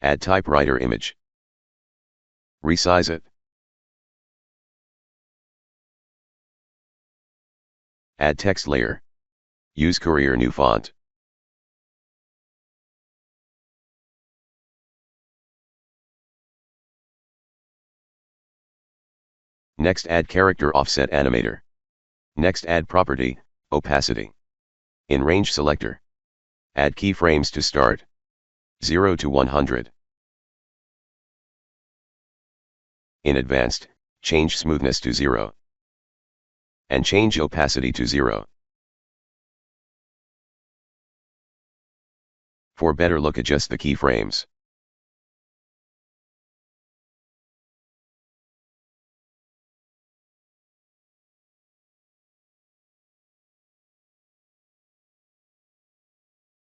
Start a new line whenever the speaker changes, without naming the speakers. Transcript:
Add typewriter image. Resize it. Add text layer. Use Courier New Font. Next add character offset animator. Next add property, opacity. In range selector. Add keyframes to start. 0 to 100. In advanced, change smoothness to 0. And change opacity to 0. For better look, adjust the keyframes.